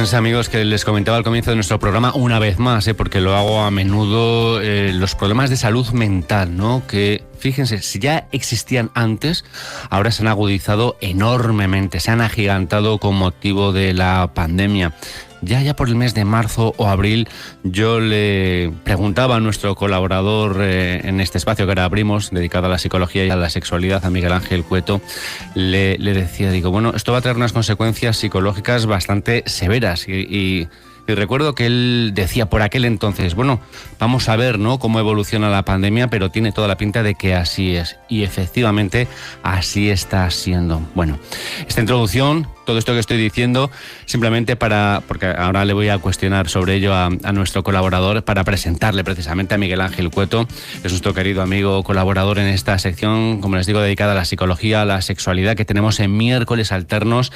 Fíjense, amigos, que les comentaba al comienzo de nuestro programa una vez más, porque lo hago a menudo, los problemas de salud mental, ¿no? Que, fíjense, si ya existían antes, ahora se han agudizado enormemente, se han agigantado con motivo de la pandemia. Ya por el mes de marzo o abril, yo le preguntaba a nuestro colaborador en este espacio que ahora abrimos, dedicado a la psicología y a la sexualidad, a Miguel Ángel Cueto, le decía, digo, bueno, esto va a traer unas consecuencias psicológicas bastante severas y recuerdo que él decía por aquel entonces, bueno, vamos a ver, ¿no?, cómo evoluciona la pandemia, pero tiene toda la pinta de que así es. Y efectivamente, así está siendo. Bueno, esta introducción, todo esto que estoy diciendo, simplemente porque ahora le voy a cuestionar sobre ello a nuestro colaborador, para presentarle precisamente a Miguel Ángel Cueto. Es nuestro querido amigo colaborador en esta sección, como les digo, dedicada a la psicología, a la sexualidad, que tenemos en miércoles alternos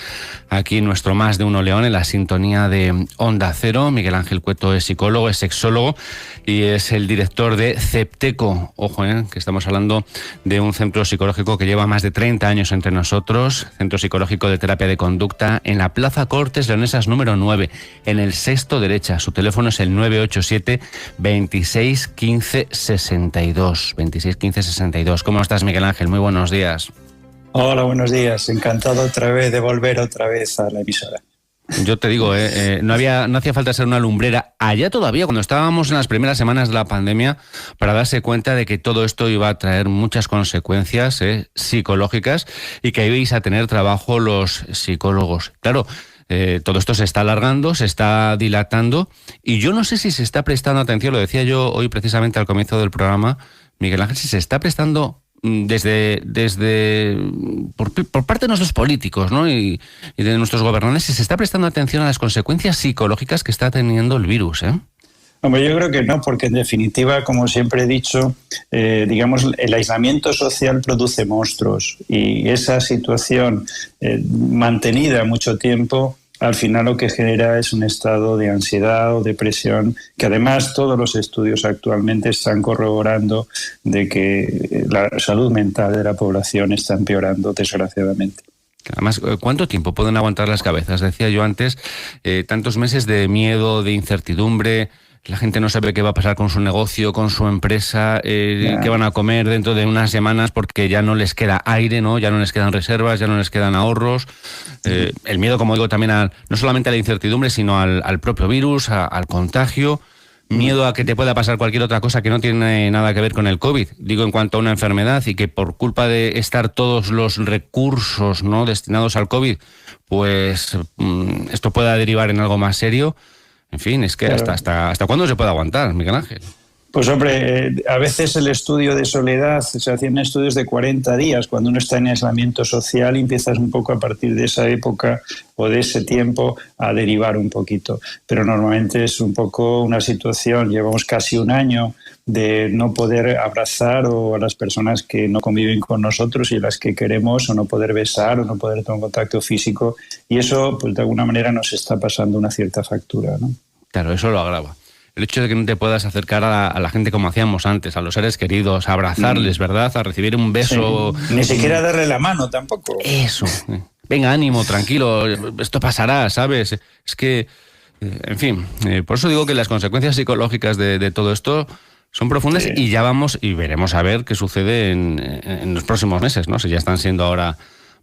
aquí en nuestro Más de Uno León, en la sintonía de Onda Cero. Miguel Ángel Cueto es psicólogo, es sexólogo y es el director de CEPTECO. Ojo, que estamos hablando de un centro psicológico que lleva más de 30 años entre nosotros, Centro Psicológico de Terapia de Conducta, en la Plaza Cortes Leonesas número 9, en el sexto derecha. Su teléfono es el 987 26 15 62. 26 15 62. ¿Cómo estás, Miguel Ángel? Muy buenos días. Hola, buenos días. Encantado otra vez de volver otra vez a la emisora. Yo te digo, no hacía falta ser una lumbrera allá todavía, cuando estábamos en las primeras semanas de la pandemia, para darse cuenta de que todo esto iba a traer muchas consecuencias psicológicas y que ibais a tener trabajo los psicólogos. Claro, todo esto se está alargando, se está dilatando, y yo no sé si se está prestando atención, lo decía yo hoy precisamente al comienzo del programa, Miguel Ángel, si se está prestando por parte de nuestros políticos, ¿no?, y de nuestros gobernantes, si se está prestando atención a las consecuencias psicológicas que está teniendo el virus, Hombre, yo creo que no, porque en definitiva, como siempre he dicho, digamos, el aislamiento social produce monstruos, y esa situación mantenida mucho tiempo, al final lo que genera es un estado de ansiedad o depresión, que además todos los estudios actualmente están corroborando de que la salud mental de la población está empeorando, desgraciadamente. Además, ¿cuánto tiempo pueden aguantar las cabezas? Decía yo antes, tantos meses de miedo, de incertidumbre. La gente no sabe qué va a pasar con su negocio, con su empresa, qué van a comer dentro de unas semanas, porque ya no les queda aire, ¿no? Ya no les quedan reservas, ya no les quedan ahorros. El miedo, como digo, también no solamente a la incertidumbre, sino al propio virus, al contagio. Miedo a que te pueda pasar cualquier otra cosa que no tiene nada que ver con el COVID. Digo, en cuanto a una enfermedad, y que por culpa de estar todos los recursos, ¿no?, destinados al COVID, pues esto pueda derivar en algo más serio. En fin, es que claro. ¿Hasta cuándo se puede aguantar, Miguel Ángel? Pues hombre, a veces el estudio de soledad, se hacían estudios de 40 días cuando uno está en aislamiento social, y empiezas un poco a partir de esa época o de ese tiempo a derivar un poquito. Pero normalmente es un poco una situación, llevamos casi un año de no poder abrazar a las personas que no conviven con nosotros y las que queremos, o no poder besar, o no poder tener un contacto físico, y eso pues de alguna manera nos está pasando una cierta factura, ¿no? Claro, eso lo agrava. El hecho de que no te puedas acercar a la gente como hacíamos antes, a los seres queridos, a abrazarles, ¿verdad? A recibir un beso. Sí. Ni siquiera darle la mano tampoco. Eso. Venga, ánimo, tranquilo, esto pasará, ¿sabes? Es que, en fin, por eso digo que las consecuencias psicológicas de todo esto son profundas, sí. Y ya vamos y veremos a ver qué sucede en los próximos meses, ¿no? Si ya están siendo ahora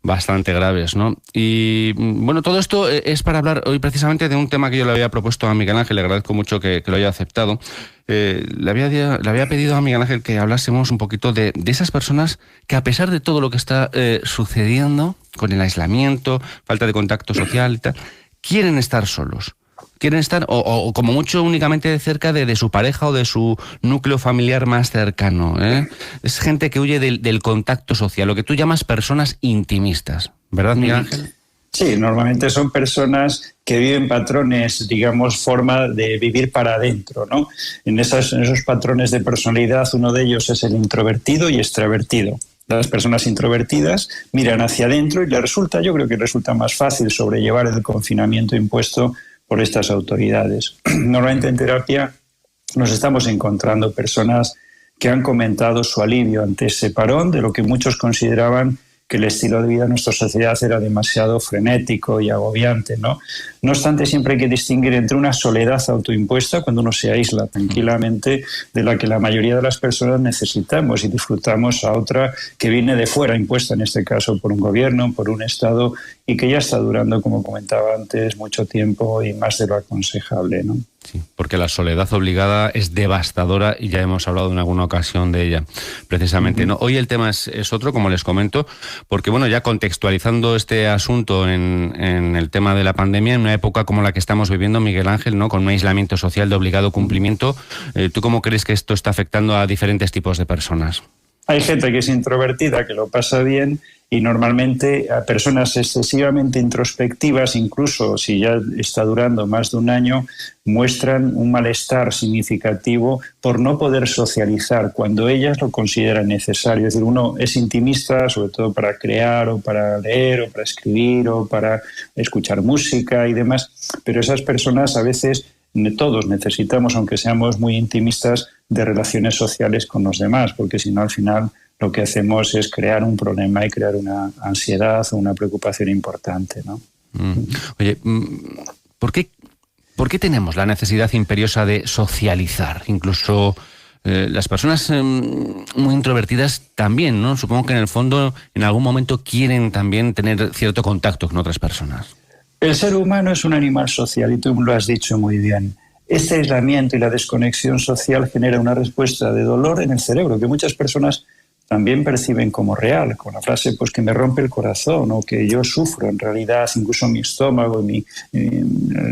bastante graves, ¿no? Y bueno, todo esto es para hablar hoy precisamente de un tema que yo le había propuesto a Miguel Ángel. Le agradezco mucho que lo haya aceptado. Le había pedido a Miguel Ángel que hablásemos un poquito de esas personas que, a pesar de todo lo que está sucediendo con el aislamiento, falta de contacto social y tal, quieren estar solos. Quieren estar, o como mucho, únicamente cerca de su pareja o de su núcleo familiar más cercano, Es gente que huye del contacto social, lo que tú llamas personas intimistas, ¿verdad, Miguel Ángel? Sí, normalmente son personas que viven patrones, digamos, forma de vivir para adentro, ¿no? En esos patrones de personalidad, uno de ellos es el introvertido y extravertido. Las personas introvertidas miran hacia adentro y yo creo que resulta más fácil sobrellevar el confinamiento impuesto por estas autoridades. Normalmente en terapia nos estamos encontrando personas que han comentado su alivio ante ese parón de lo que muchos consideraban que el estilo de vida de nuestra sociedad era demasiado frenético y agobiante, ¿no? No obstante, siempre hay que distinguir entre una soledad autoimpuesta, cuando uno se aísla tranquilamente, de la que la mayoría de las personas necesitamos y disfrutamos, a otra que viene de fuera, impuesta en este caso por un gobierno, por un Estado, y que ya está durando, como comentaba antes, mucho tiempo y más de lo aconsejable, ¿no? Sí, porque la soledad obligada es devastadora y ya hemos hablado en alguna ocasión de ella, precisamente, ¿no? Hoy el tema es otro, como les comento, porque bueno, ya contextualizando este asunto en el tema de la pandemia, en una época como la que estamos viviendo, Miguel Ángel, ¿no? Con un aislamiento social de obligado cumplimiento, ¿tú cómo crees que esto está afectando a diferentes tipos de personas? Hay gente que es introvertida, que lo pasa bien, y normalmente a personas excesivamente introspectivas, incluso si ya está durando más de un año, muestran un malestar significativo por no poder socializar cuando ellas lo consideran necesario. Es decir, uno es intimista, sobre todo para crear o para leer o para escribir o para escuchar música y demás, pero esas personas a veces, todos necesitamos, aunque seamos muy intimistas, de relaciones sociales con los demás, porque si no, al final lo que hacemos es crear un problema y crear una ansiedad o una preocupación importante, ¿no? Oye, ¿por qué tenemos la necesidad imperiosa de socializar? Incluso las personas muy introvertidas también, ¿no? Supongo que en el fondo, en algún momento quieren también tener cierto contacto con otras personas. El ser humano es un animal social y tú lo has dicho muy bien. Este aislamiento y la desconexión social genera una respuesta de dolor en el cerebro que muchas personas también perciben como real, con la frase pues que me rompe el corazón o que yo sufro en realidad, incluso mi estómago y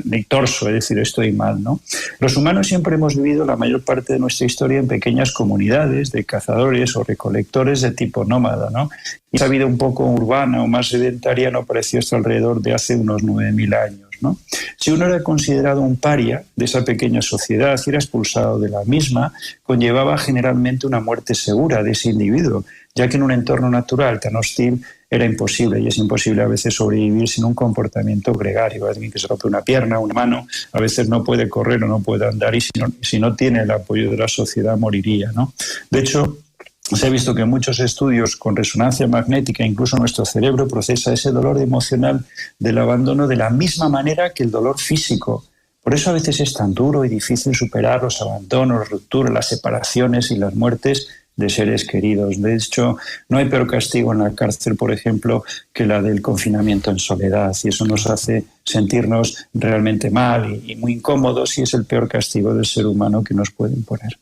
mi torso, es decir, estoy mal, ¿no? Los humanos siempre hemos vivido la mayor parte de nuestra historia en pequeñas comunidades de cazadores o recolectores de tipo nómada, ¿no? Y esa vida un poco urbana o más sedentaria no apareció hasta alrededor de hace unos 9.000 años, ¿no? Si uno era considerado un paria de esa pequeña sociedad y era expulsado de la misma, conllevaba generalmente una muerte segura de ese individuo, ya que en un entorno natural tan hostil era imposible, y es imposible a veces sobrevivir sin un comportamiento gregario. Alguien que se rompe una pierna, una mano, a veces no puede correr o no puede andar, y si no tiene el apoyo de la sociedad moriría, ¿no? De hecho, se ha visto que en muchos estudios con resonancia magnética, incluso nuestro cerebro procesa ese dolor emocional del abandono de la misma manera que el dolor físico. Por eso a veces es tan duro y difícil superar los abandonos, las rupturas, las separaciones y las muertes de seres queridos. De hecho, no hay peor castigo en la cárcel, por ejemplo, que la del confinamiento en soledad, y eso nos hace sentirnos realmente mal y muy incómodos, y es el peor castigo del ser humano que nos pueden poner.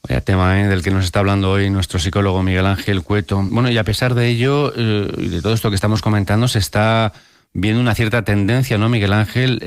Vaya tema del que nos está hablando hoy nuestro psicólogo Miguel Ángel Cueto. Bueno, y a pesar de ello, y de todo esto que estamos comentando, se está viendo una cierta tendencia, ¿no, Miguel Ángel?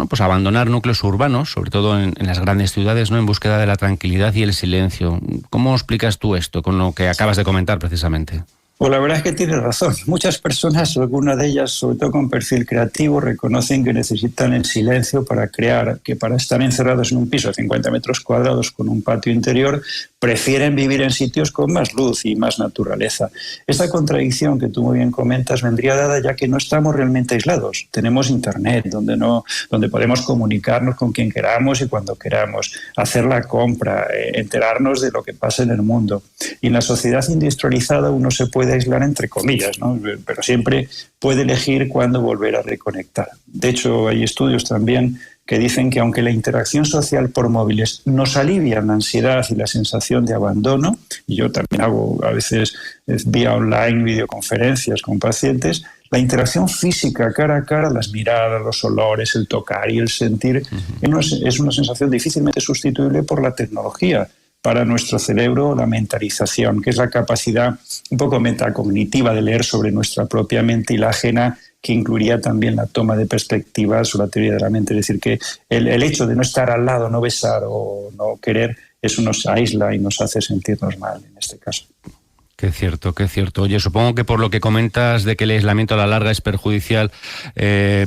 Pues a abandonar núcleos urbanos, sobre todo en las grandes ciudades, ¿no? En búsqueda de la tranquilidad y el silencio. ¿Cómo explicas tú esto con lo que acabas de comentar precisamente? Pues la verdad es que tienes razón. Muchas personas, algunas de ellas, sobre todo con perfil creativo, reconocen que necesitan el silencio para crear, que para estar encerrados en un piso de 50 metros cuadrados con un patio interior, prefieren vivir en sitios con más luz y más naturaleza. Esta contradicción que tú muy bien comentas vendría dada ya que no estamos realmente aislados. Tenemos Internet, donde podemos comunicarnos con quien queramos y cuando queramos, hacer la compra, enterarnos de lo que pasa en el mundo. Y en la sociedad industrializada uno se puede aislar entre comillas, ¿no? Pero siempre puede elegir cuándo volver a reconectar. De hecho, hay estudios también que dicen que aunque la interacción social por móviles nos alivia la ansiedad y la sensación de abandono, y yo también hago a veces vía online videoconferencias con pacientes, la interacción física cara a cara, las miradas, los olores, el tocar y el sentir, es una sensación difícilmente sustituible por la tecnología. Para nuestro cerebro, la mentalización, que es la capacidad un poco metacognitiva de leer sobre nuestra propia mente y la ajena, que incluiría también la toma de perspectivas o la teoría de la mente. Es decir, que el hecho de no estar al lado, no besar o no querer, eso nos aísla y nos hace sentirnos mal en este caso. Qué cierto, qué cierto. Oye, supongo que por lo que comentas de que el aislamiento a la larga es perjudicial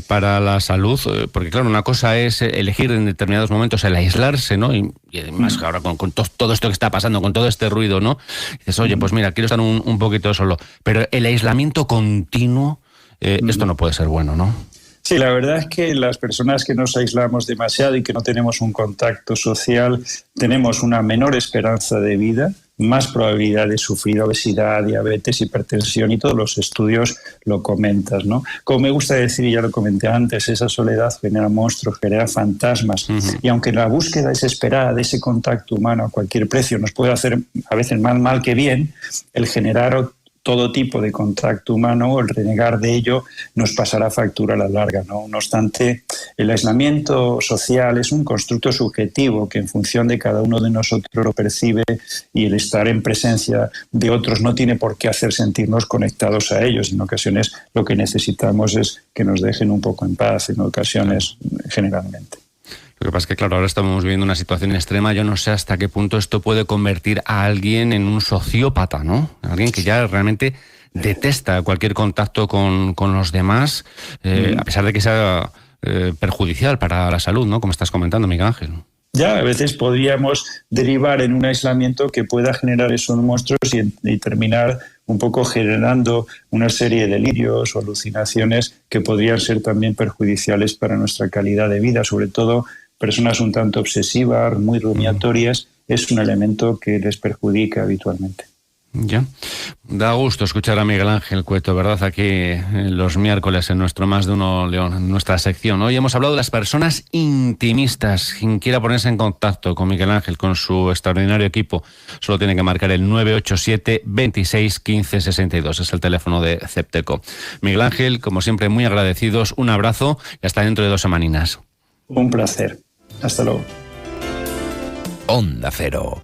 para la salud, porque claro, una cosa es elegir en determinados momentos el aislarse, ¿no? Y además ahora con todo esto que está pasando, con todo este ruido, ¿no? Dices, oye, pues mira, quiero estar un poquito solo. Pero el aislamiento continuo, esto no puede ser bueno, ¿no? Sí, la verdad es que las personas que nos aislamos demasiado y que no tenemos un contacto social, tenemos una menor esperanza de vida, más probabilidad de sufrir obesidad, diabetes, hipertensión, y todos los estudios lo comentan, ¿no? Como me gusta decir, y ya lo comenté antes, esa soledad genera monstruos, genera fantasmas, y aunque la búsqueda desesperada de ese contacto humano a cualquier precio nos puede hacer a veces más mal que bien, el generar todo tipo de contacto humano o el renegar de ello nos pasará factura a la larga, ¿no? No obstante, el aislamiento social es un constructo subjetivo que en función de cada uno de nosotros lo percibe, y el estar en presencia de otros no tiene por qué hacer sentirnos conectados a ellos. En ocasiones lo que necesitamos es que nos dejen un poco en paz, en ocasiones generalmente. Lo que pasa es que, claro, ahora estamos viviendo una situación extrema. Yo no sé hasta qué punto esto puede convertir a alguien en un sociópata, ¿no? Alguien que ya realmente detesta cualquier contacto con los demás, a pesar de que sea perjudicial para la salud, ¿no? Como estás comentando, Miguel Ángel. Ya, a veces podríamos derivar en un aislamiento que pueda generar esos monstruos y terminar un poco generando una serie de delirios o alucinaciones que podrían ser también perjudiciales para nuestra calidad de vida, sobre todo personas un tanto obsesivas, muy rumiatorias, es un elemento que les perjudica habitualmente. Ya. Da gusto escuchar a Miguel Ángel Cueto, ¿verdad? Aquí los miércoles en nuestro Más de Uno León, en nuestra sección. Hoy hemos hablado de las personas intimistas. Quien quiera ponerse en contacto con Miguel Ángel, con su extraordinario equipo, solo tiene que marcar el 987 26 15 62. Es el teléfono de Cepteco. Miguel Ángel, como siempre, muy agradecidos. Un abrazo y hasta dentro de 2 semaninas. Un placer. Hasta luego. Onda Cero.